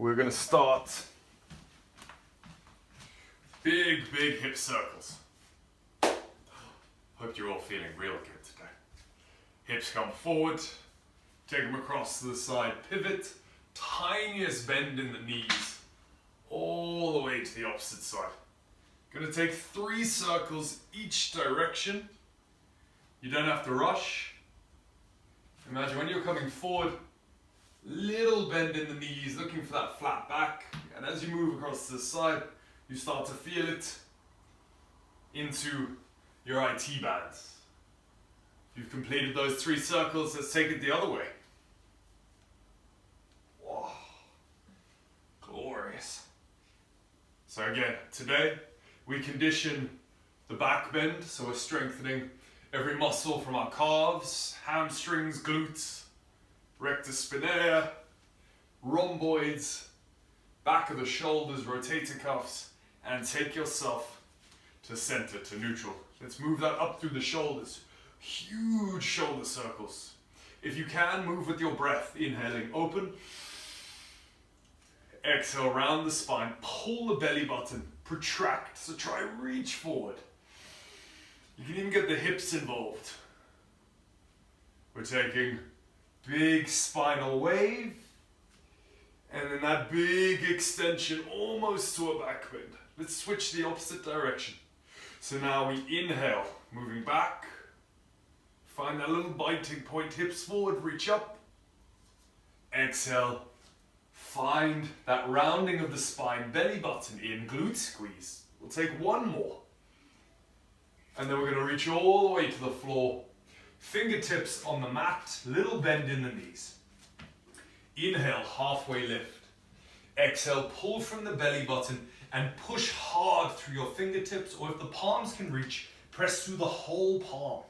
we're going to start big hip circles. Hope you're all feeling real good today. Hips come forward, take them across to the side, pivot, tiniest bend in the knees, all the way to the opposite side. Going to take 3 circles each direction. You don't have to rush. Imagine when you're coming forward, little bend in the knees, looking for that flat back, and as you move across to the side, you start to feel it into your IT bands. If you've completed those 3 circles, let's take it the other way. Wow, glorious. So again, today we condition the back bend, so we're strengthening every muscle from our calves, hamstrings, glutes, rectus spinae, rhomboids, back of the shoulders, rotator cuffs, and take yourself to center, to neutral. Let's move that up through the shoulders. Huge shoulder circles. If you can, move with your breath. Inhaling, open. Exhale, round the spine. Pull the belly button. Protract. So try reach forward. You can even get the hips involved. We're taking big spinal wave. And then that big extension almost to a back bend. Let's switch the opposite direction. So now we inhale, moving back. Find that little biting point, hips forward, reach up. Exhale, find that rounding of the spine, belly button in, glute squeeze. We'll take 1 more. And then we're going to reach all the way to the floor. Fingertips on the mat, little bend in the knees. Inhale, halfway lift. Exhale, pull from the belly button and push hard through your fingertips, or if the palms can reach, press through the whole palm.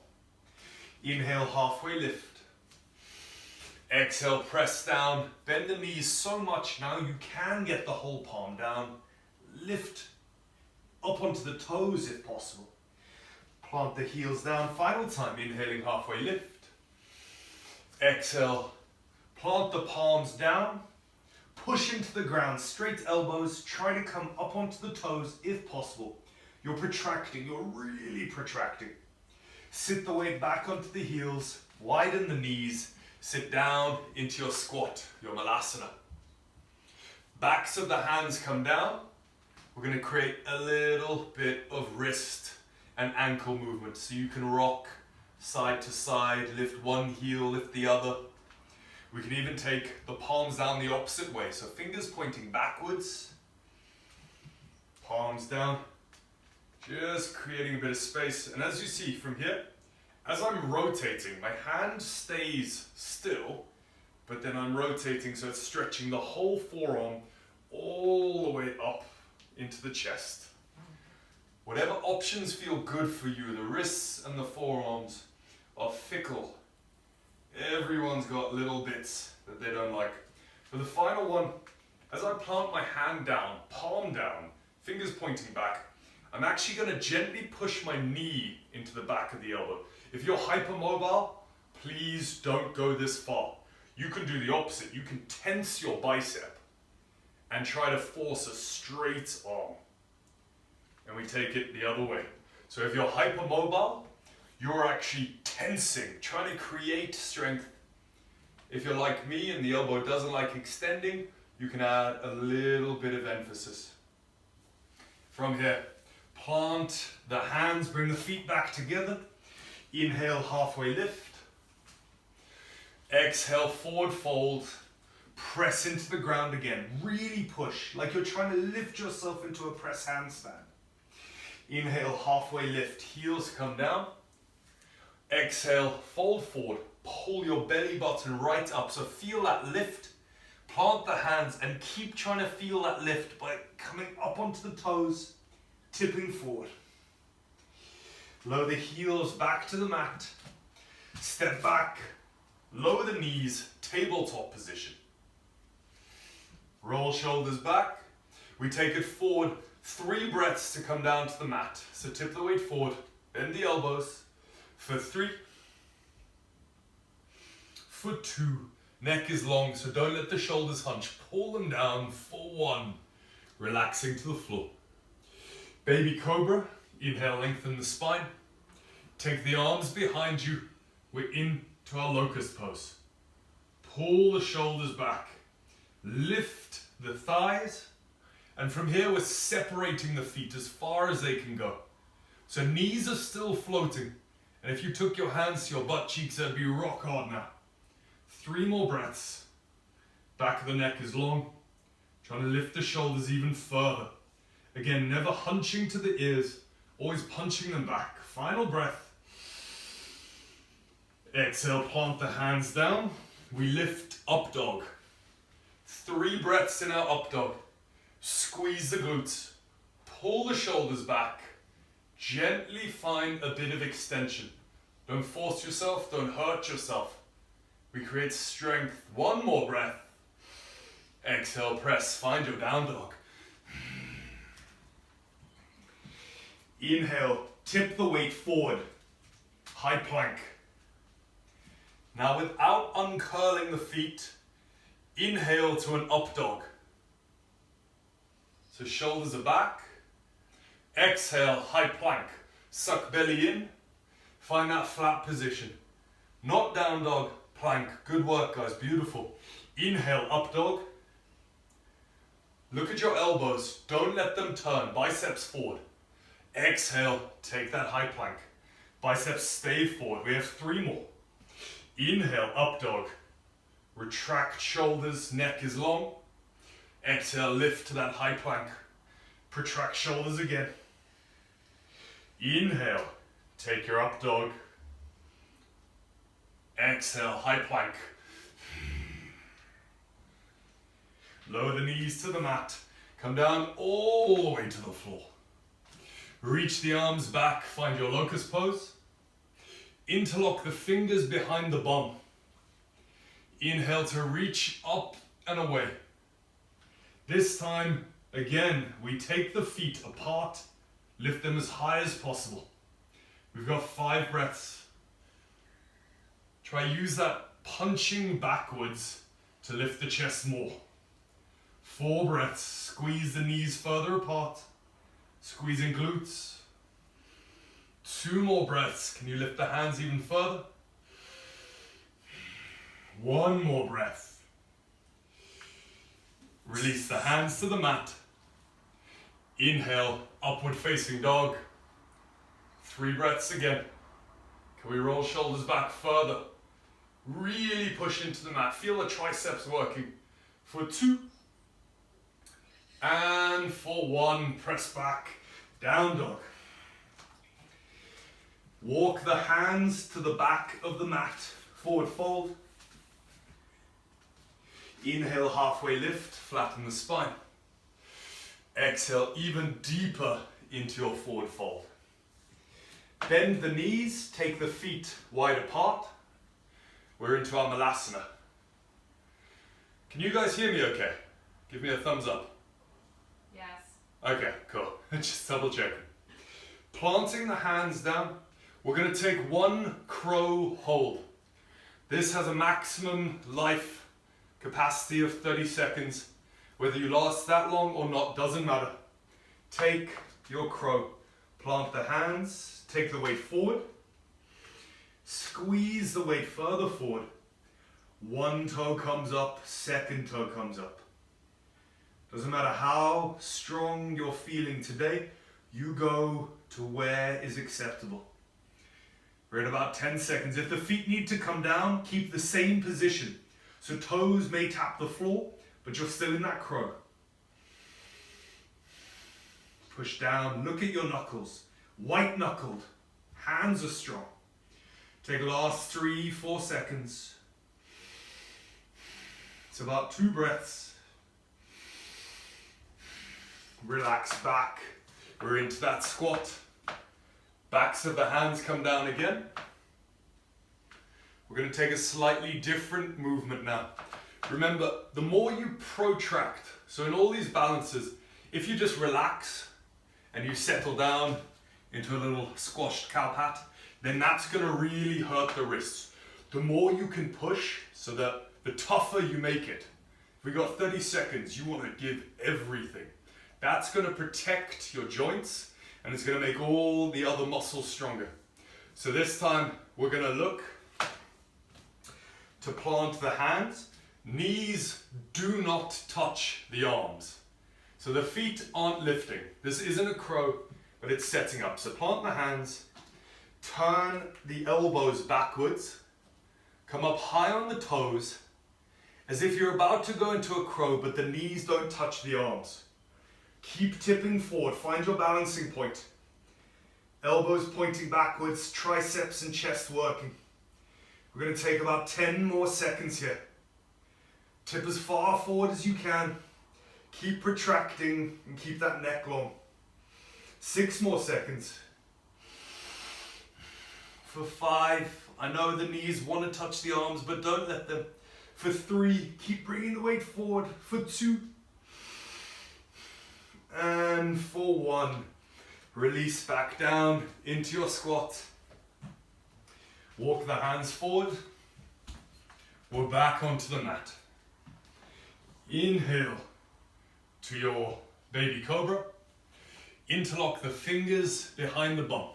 Inhale, halfway lift. Exhale, press down, bend the knees so much now you can get the whole palm down. Lift up onto the toes if possible. Plant the heels down, final time, inhaling, halfway lift. Exhale, plant the palms down. Push into the ground, straight elbows, try to come up onto the toes if possible. You're protracting, you're really protracting. Sit the weight back onto the heels, widen the knees, sit down into your squat, your malasana. Backs of the hands come down. We're going to create a little bit of wrist and ankle movement so you can rock side to side, lift one heel, lift the other. We can even take the palms down the opposite way, so fingers pointing backwards, palms down, just creating a bit of space. And as you see from here, as I'm rotating, my hand stays still, but then I'm rotating so it's stretching the whole forearm all the way up into the chest. Whatever options feel good for you, the wrists and the forearms are fickle. Everyone's got little bits that they don't like. For the final one, as I plant my hand down, palm down, fingers pointing back, I'm actually going to gently push my knee into the back of the elbow. If you're hypermobile, please don't go this far. You can do the opposite. You can tense your bicep and try to force a straight arm. And we take it the other way. So if you're hypermobile, you're actually tensing, trying to create strength. If you're like me and the elbow doesn't like extending, you can add a little bit of emphasis. From here, plant the hands, bring the feet back together. Inhale, halfway lift. Exhale, forward fold. Press into the ground again. Really push, like you're trying to lift yourself into a press handstand. Inhale, halfway lift, heels come down. Exhale, fold forward, pull your belly button right up. So feel that lift, plant the hands and keep trying to feel that lift by coming up onto the toes, tipping forward. Lower the heels back to the mat, step back, lower the knees, tabletop position. Roll shoulders back, we take it forward, 3 breaths to come down to the mat. So tip the weight forward, bend the elbows. For 3, for 2, Neck is long, so don't let the shoulders hunch. Pull them down for 1. Relaxing to the floor. Baby cobra. Inhale, lengthen the spine. Take the arms behind you. We're into our locust pose. Pull the shoulders back. Lift the thighs. And from here, we're separating the feet as far as they can go. So knees are still floating. And if you took your hands to your butt cheeks, that'd be rock hard now. 3 more breaths. Back of the neck is long. Trying to lift the shoulders even further. Again, never hunching to the ears. Always punching them back. Final breath. Exhale, plant the hands down. We lift up dog. 3 breaths in our up dog. Squeeze the glutes. Pull the shoulders back. Gently find a bit of extension. Don't force yourself, don't hurt yourself. We create strength. 1 more breath. Exhale, press, find your down dog. Inhale, tip the weight forward. High plank. Now without uncurling the feet, inhale to an up dog. So shoulders are back. Exhale, high plank. Suck belly in. Find that flat position. Not down dog, plank. Good work, guys. Beautiful. Inhale, up dog. Look at your elbows. Don't let them turn. Biceps forward. Exhale, take that high plank. Biceps stay forward. We have 3 more. Inhale, up dog. Retract shoulders, neck is long. Exhale, lift to that high plank. Protract shoulders again. Inhale, take your up dog. Exhale, high plank. Lower the knees to the mat. Come down all the way to the floor. Reach the arms back, find your locust pose. Interlock the fingers behind the bum. Inhale to reach up and away. This time, again, we take the feet apart, lift them as high as possible. We've got 5 breaths. Try use that punching backwards to lift the chest more. 4 breaths. Squeeze the knees further apart. Squeezing glutes. 2 more breaths. Can you lift the hands even further? 1 more breath. Release the hands to the mat. Inhale, upward facing dog. 3 breaths again. Can we roll shoulders back further? Really push into the mat. Feel the triceps working. For 2. And for 1, press back. Down dog. Walk the hands to the back of the mat. Forward fold. Inhale, halfway lift, flatten the spine. Exhale, even deeper into your forward fold. Bend the knees, take the feet wide apart. We're into our malasana. Can you guys hear me okay? Give me a thumbs up. Yes. Okay, cool. Just double checking. Planting the hands down, we're going to take 1 crow hold. This has a maximum life capacity of 30 seconds. Whether you last that long or not, doesn't matter. Take your crow. Plant the hands, take the weight forward. Squeeze the weight further forward. 1 toe comes up, 2nd toe comes up. Doesn't matter how strong you're feeling today, you go to where is acceptable. We're at about 10 seconds. If the feet need to come down, keep the same position. So toes may tap the floor, but you're still in that crow. Push down, look at your knuckles. White knuckled, hands are strong. Take the last 3-4 seconds. It's about 2 breaths. Relax back. We're into that squat. Backs of the hands come down again. We're going to take a slightly different movement now. Remember, the more you protract, so in all these balances, if you just relax and you settle down into a little squashed cow pat, then that's going to really hurt the wrists. The more you can push so that the tougher you make it. If we got 30 seconds, you want to give everything. That's going to protect your joints and it's going to make all the other muscles stronger. So this time we're going to look to plant the hands. Knees do not touch the arms. So the feet aren't lifting. This isn't a crow, but it's setting up. So plant the hands, turn the elbows backwards, come up high on the toes, as if you're about to go into a crow, but the knees don't touch the arms. Keep tipping forward, find your balancing point. Elbows pointing backwards, triceps and chest working. We're going to take about 10 more seconds here. Tip as far forward as you can. Keep protracting and keep that neck long. 6 more seconds. For 5, I know the knees want to touch the arms, but don't let them. For 3, keep bringing the weight forward. For 2, and for 1, release back down into your squat. Walk the hands forward. We're back onto the mat. Inhale to your baby cobra. Interlock the fingers behind the bum.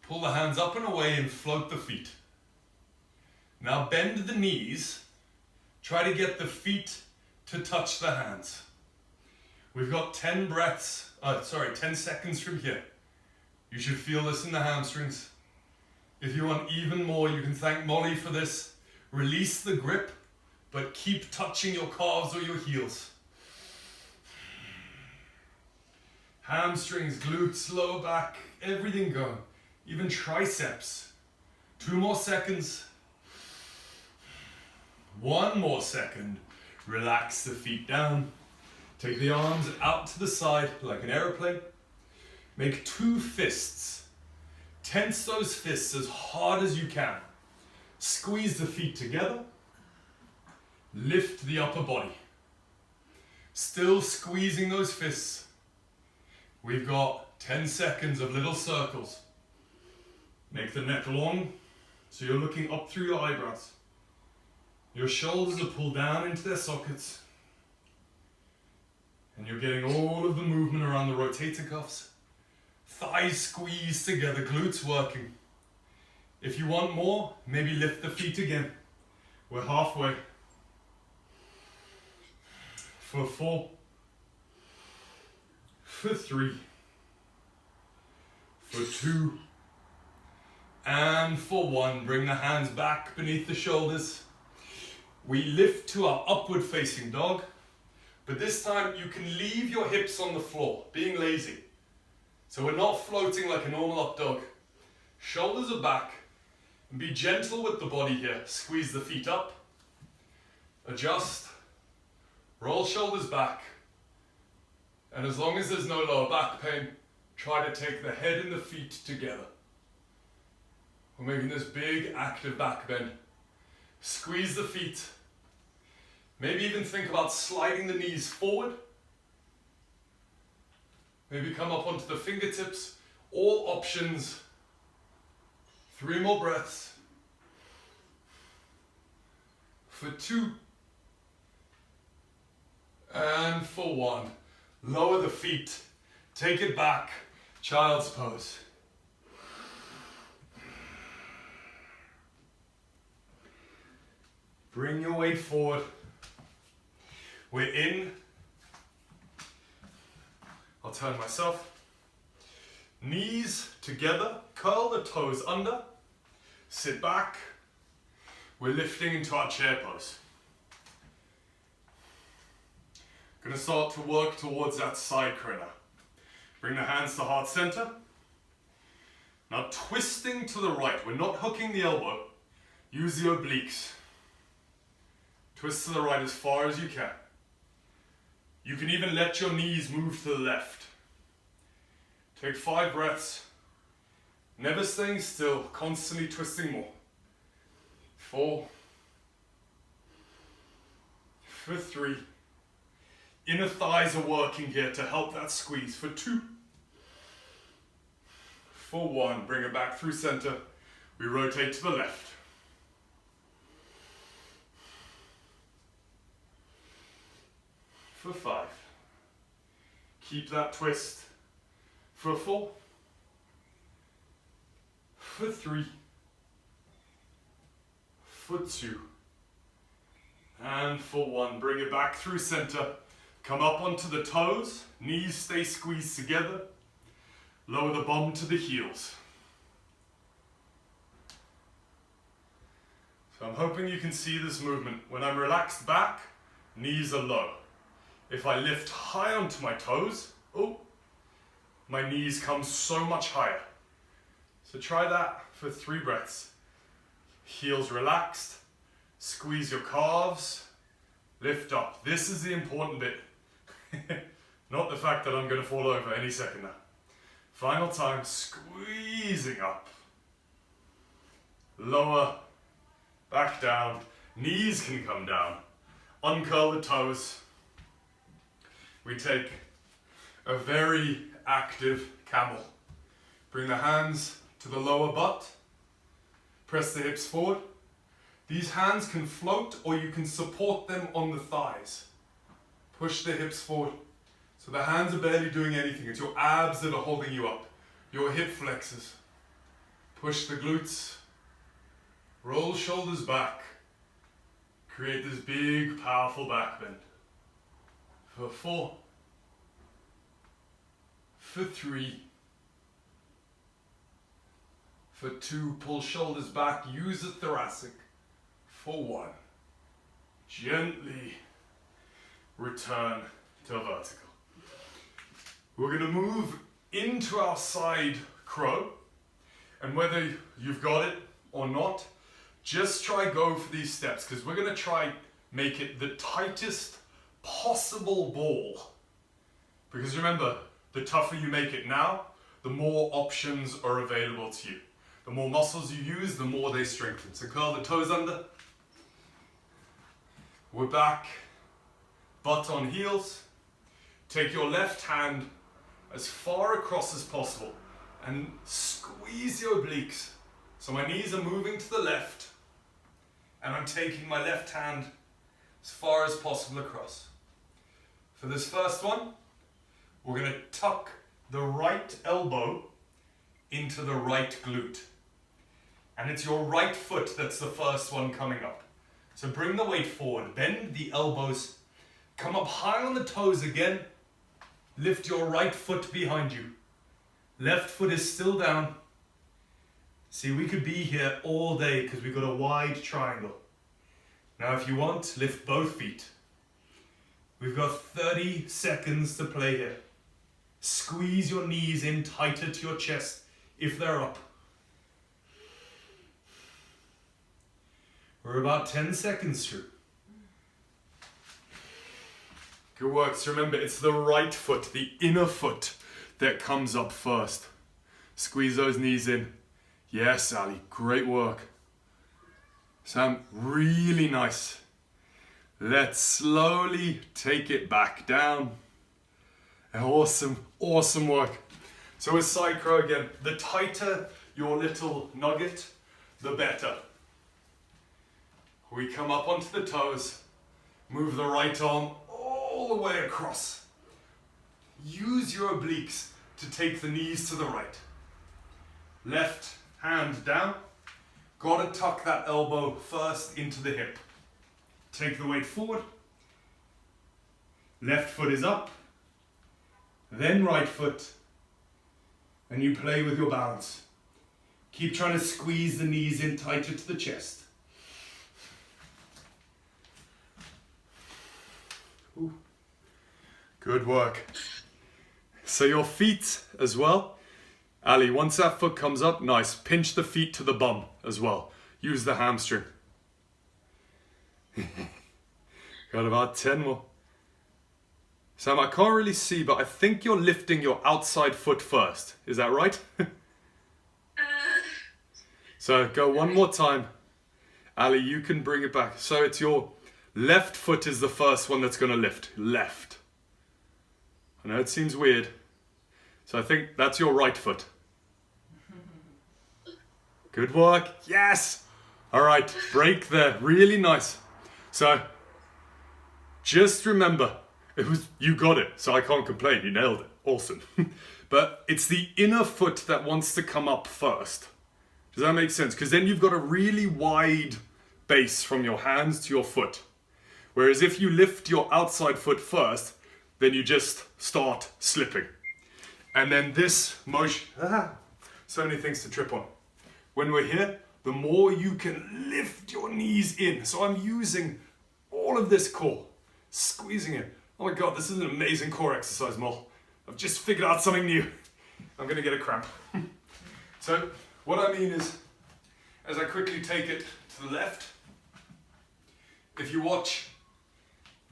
Pull the hands up and away and float the feet. Now bend the knees. Try to get the feet to touch the hands. We've got 10 seconds from here. You should feel this in the hamstrings. If you want even more, you can thank Molly for this. Release the grip, but keep touching your calves or your heels. Hamstrings, glutes, lower back, everything going. Even triceps. 2 more seconds. 1 more second. Relax the feet down. Take the arms out to the side like an aeroplane. Make 2 fists. Tense those fists as hard as you can. Squeeze the feet together. Lift the upper body. Still squeezing those fists. We've got 10 seconds of little circles. Make the neck long so you're looking up through your eyebrows. Your shoulders are pulled down into their sockets. And you're getting all of the movement around the rotator cuffs. Thighs squeezed together, glutes working. If you want more, maybe lift the feet again. We're halfway. For 4. For 3. For 2. And for 1. Bring the hands back beneath the shoulders. We lift to our upward facing dog. But this time you can leave your hips on the floor, being lazy. So we're not floating like a normal up dog. Shoulders are back. And be gentle with the body here. Squeeze the feet up. Adjust. Roll shoulders back. And as long as there's no lower back pain, try to take the head and the feet together. We're making this big active back bend. Squeeze the feet. Maybe even think about sliding the knees forward. Maybe come up onto the fingertips. All options. 3 more breaths. For 2. And for 1. Lower the feet. Take it back. Child's pose. Bring your weight forward. We're in. I'll turn myself. Knees together, curl the toes under, sit back. We're lifting into our chair pose. Gonna start to work towards that side crane now. Bring the hands to heart center. Now twisting to the right, we're not hooking the elbow. Use the obliques. Twist to the right as far as you can. You can even let your knees move to the left. Take 5 breaths. Never staying still, constantly twisting more. 4. For 3. Inner thighs are working here to help that squeeze. For 2. For 1. Bring it back through center. We rotate to the left. for 5. Keep that twist for 4, for 3, for 2, and for 1. Bring it back through center. Come up onto the toes, knees stay squeezed together. Lower the bum to the heels. So I'm hoping you can see this movement. When I'm relaxed back, knees are low. If I lift high onto my toes, oh, my knees come so much higher. So try that for 3 breaths. Heels relaxed, squeeze your calves, lift up. This is the important bit. Not the fact that I'm going to fall over any second now. Final time, squeezing up. Lower, back down. Knees can come down. Uncurl the toes. We take a very active camel. Bring the hands to the lower butt. Press the hips forward. These hands can float or you can support them on the thighs. Push the hips forward. So the hands are barely doing anything. It's your abs that are holding you up. Your hip flexors. Push the glutes. Roll shoulders back. Create this big, powerful back bend. For 4. For 3. For 2, pull shoulders back. Use the thoracic. For 1. Gently return to vertical. We're going to move into our side crow, and whether you've got it or not, just try go for these steps, because we're going to try make it the tightest possible ball. Because remember, the tougher you make it now, the more options are available to you. The more muscles you use, the more they strengthen. So curl the toes under. We're back, butt on heels. Take your left hand as far across as possible and squeeze your obliques. So my knees are moving to the left and I'm taking my left hand as far as possible across. For this first one, we're going to tuck the right elbow into the right glute. And it's your right foot that's the first one coming up. So bring the weight forward, bend the elbows, come up high on the toes again, lift your right foot behind you. Left foot is still down. See, we could be here all day because we've got a wide triangle. Now if you want, lift both feet. We've got 30 seconds to play here. Squeeze your knees in tighter to your chest if they're up. We're about 10 seconds through. Good work. So remember, it's the right foot, the inner foot, that comes up first. Squeeze those knees in. Yes, Ali, great work. Sam, really nice. Let's slowly take it back down. Awesome, awesome work. So with side crow again, the tighter your little nugget, the better. We come up onto the toes, move the right arm all the way across. Use your obliques to take the knees to the right. Left hand down. Gotta tuck that elbow first into the hip. Take the weight forward. Left foot is up. Then right foot. And you play with your balance. Keep trying to squeeze the knees in tighter to the chest. Ooh. Good work. So your feet as well. Ali, once that foot comes up, nice. Pinch the feet to the bum as well. Use the hamstring. Got about 10 more. Sam, I can't really see, but I think you're lifting your outside foot first. Is that right? So go one more time. Ali, you can bring it back. So it's your left foot is the first one that's going to lift. Left. I know it seems weird. So I think that's your right foot. Good work. Yes. All right. Break there. Really nice. So just remember, You got it, so I can't complain, you nailed it, awesome. But it's the inner foot that wants to come up first. Does that make sense? Because then you've got a really wide base from your hands to your foot. Whereas if you lift your outside foot first, then you just start slipping. And then this motion, so many things to trip on. When we're here, the more you can lift your knees in. So I'm using all of this core, squeezing it. Oh my God, this is an amazing core exercise, Mol. I've just figured out something new. I'm gonna get a cramp. So what I mean is, as I quickly take it to the left, if you watch,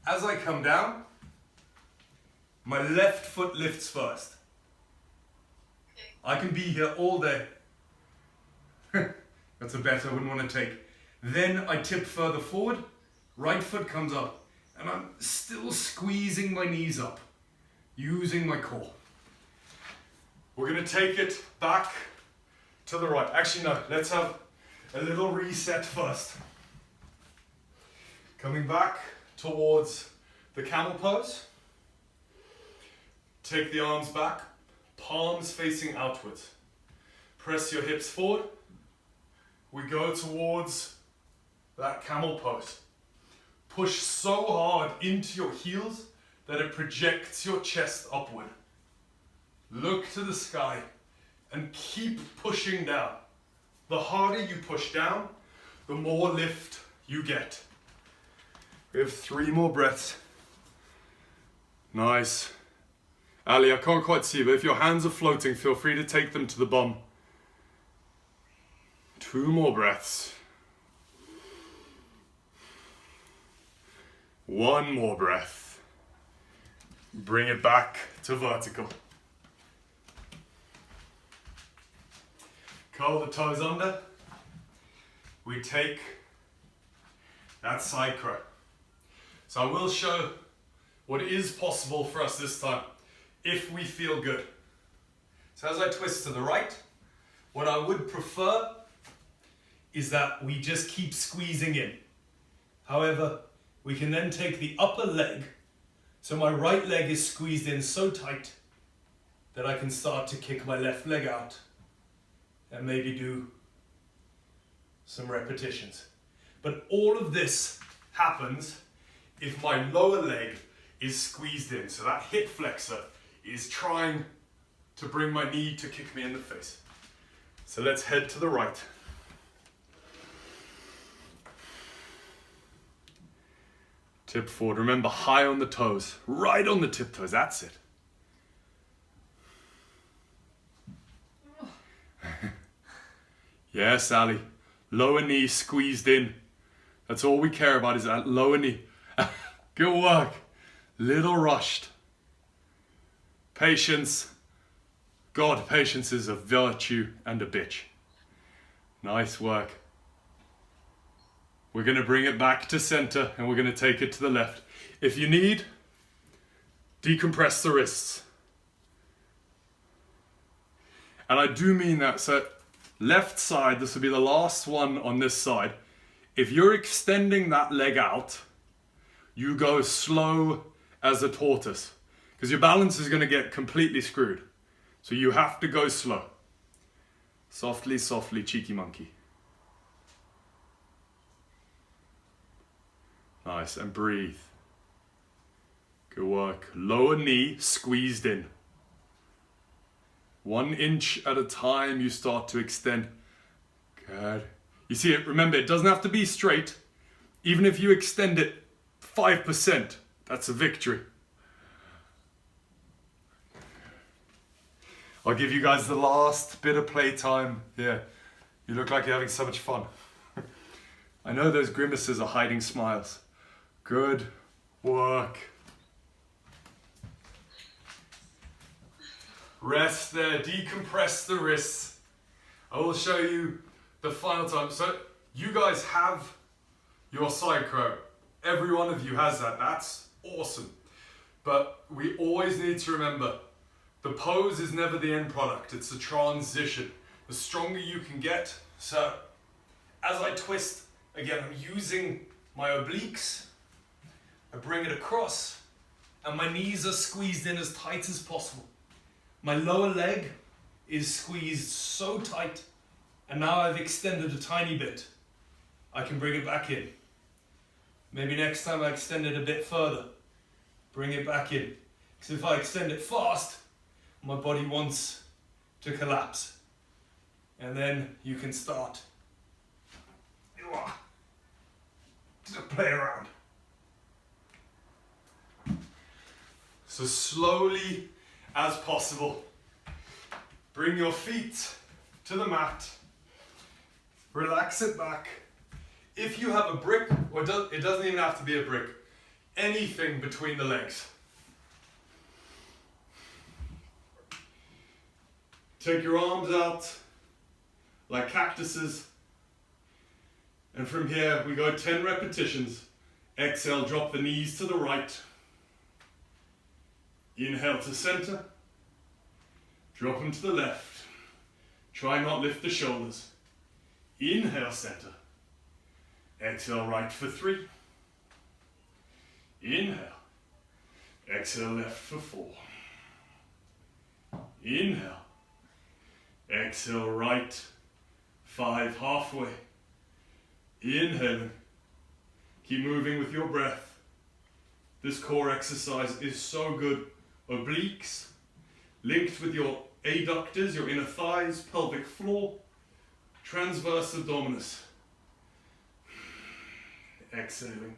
as I come down, my left foot lifts first. I can be here all day. That's a bet I wouldn't want to take. Then I tip further forward, right foot comes up, and I'm still squeezing my knees up, using my core. We're going to take it back to the right. Actually, no, let's have a little reset first. Coming back towards the camel pose. Take the arms back, palms facing outwards. Press your hips forward. We go towards that camel pose. Push so hard into your heels that it projects your chest upward. Look to the sky and keep pushing down. The harder you push down, the more lift you get. We have 3 more breaths. Nice. Ali, I can't quite see, but if your hands are floating, feel free to take them to the bum. 2 more breaths. 1 more breath. Bring it back to vertical. Curl the toes under. We take that side crow. So I will show what is possible for us this time, if we feel good. So as I twist to the right, what I would prefer is that we just keep squeezing in. However, we can then take the upper leg, so my right leg is squeezed in so tight that I can start to kick my left leg out and maybe do some repetitions. But all of this happens if my lower leg is squeezed in. So that hip flexor is trying to bring my knee to kick me in the face. So let's head to the right. Tip forward. Remember, high on the toes, right on the tiptoes. That's it. Yes, Ali. Lower knee squeezed in. That's all we care about, is that lower knee. Good work. Little rushed. Patience. God, patience is a virtue and a bitch. Nice work. We're going to bring it back to center and we're going to take it to the left. If you need, decompress the wrists. And I do mean that. So left side, this will be the last one on this side. If you're extending that leg out, you go slow as a tortoise, because your balance is going to get completely screwed. So you have to go slow. Softly, softly, cheeky monkey. Nice, and breathe. Good work. Lower knee squeezed in. 1 inch at a time, you start to extend. Good. You see it, remember, it doesn't have to be straight. Even if you extend it 5%, that's a victory. I'll give you guys the last bit of playtime. Yeah, you look like you're having so much fun. I know those grimaces are hiding smiles. Good work. Rest there, decompress the wrists. I will show you the final time. So you guys have your side crow. Every one of you has that. That's awesome. But we always need to remember, the pose is never the end product. It's a transition. The stronger you can get. So as I twist, again, I'm using my obliques. I bring it across and my knees are squeezed in as tight as possible. My lower leg is squeezed so tight, and now I've extended a tiny bit. I can bring it back in. Maybe next time I extend it a bit further, bring it back in. Because if I extend it fast, my body wants to collapse. And then you can start to play around. So slowly as possible, bring your feet to the mat, relax it back. If you have a brick, or it doesn't even have to be a brick, anything between the legs. Take your arms out like cactuses, and from here we go 10 repetitions. Exhale, drop the knees to the right. Inhale to center, drop them to the left. Try not lift the shoulders. Inhale, center. Exhale, right for 3. Inhale. Exhale, left for 4. Inhale. Exhale, right 5, halfway. Inhaling. Keep moving with your breath. This core exercise is so good. Obliques, linked with your adductors, your inner thighs, pelvic floor, transverse abdominis. Exhaling.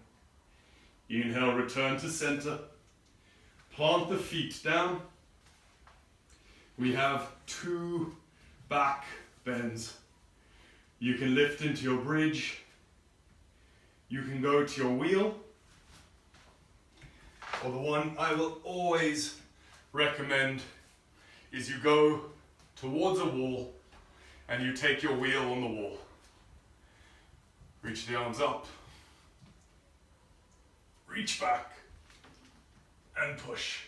Inhale, return to center. Plant the feet down. We have 2 back bends. You can lift into your bridge. You can go to your wheel. Or the one I will always recommend is you go towards a wall and you take your wheel on the wall. Reach the arms up. Reach back and push.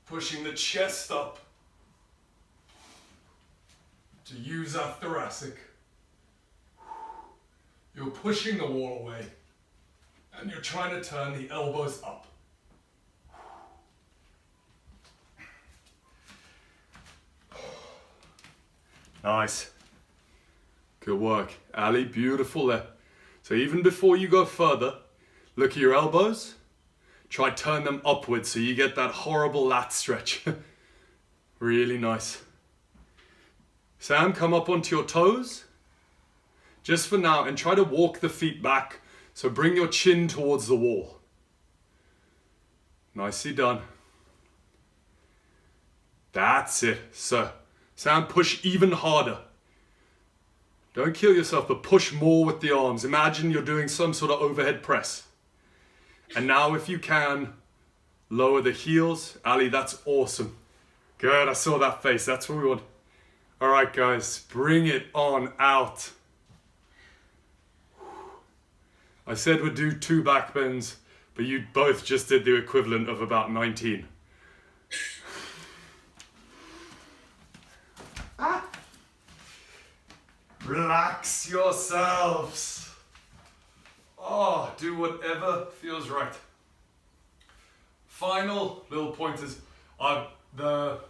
Pushing the chest up to use our thoracic. You're pushing the wall away and you're trying to turn the elbows up. Nice. Good work. Ali, beautiful there. So even before you go further, look at your elbows. Try turn them upwards so you get that horrible lat stretch. Really nice. Sam, come up onto your toes. Just for now, and try to walk the feet back. So bring your chin towards the wall. Nicely done. That's it. So, Sam, push even harder. Don't kill yourself, but push more with the arms. Imagine you're doing some sort of overhead press. And now if you can, lower the heels. Ali, that's awesome. Good, I saw that face. That's what we want. All right, guys, bring it on out. I said we'd do 2 back bends, but you both just did the equivalent of about 19. Relax yourselves. Oh, do whatever feels right. Final little pointers. The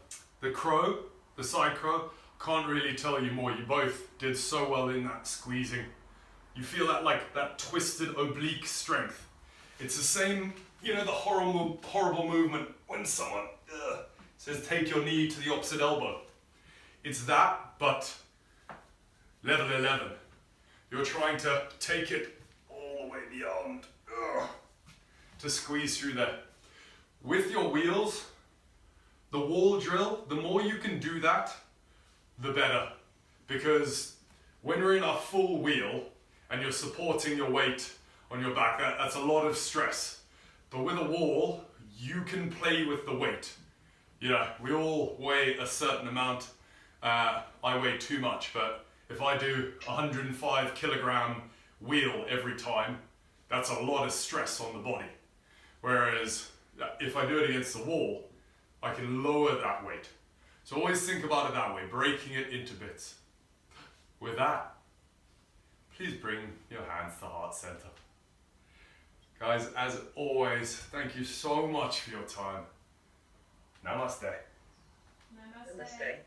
crow, the side crow, can't really tell you more. You both did so well in that squeezing. You feel that like that twisted oblique strength. It's the same, you know, the horrible movement when someone says take your knee to the opposite elbow. It's that, but level 11. You're trying to take it all the way beyond to squeeze through there. With your wheels, the wall drill, the more you can do that, the better. Because when you're in a full wheel and you're supporting your weight on your back, that's a lot of stress. But with a wall, you can play with the weight. You know, we all weigh a certain amount. I weigh too much, but if I do 105 kilogram wheel every time, that's a lot of stress on the body. Whereas if I do it against the wall, I can lower that weight. So always think about it that way, breaking it into bits. With that, please bring your hands to heart center. Guys, as always, thank you so much for your time. Namaste. Namaste.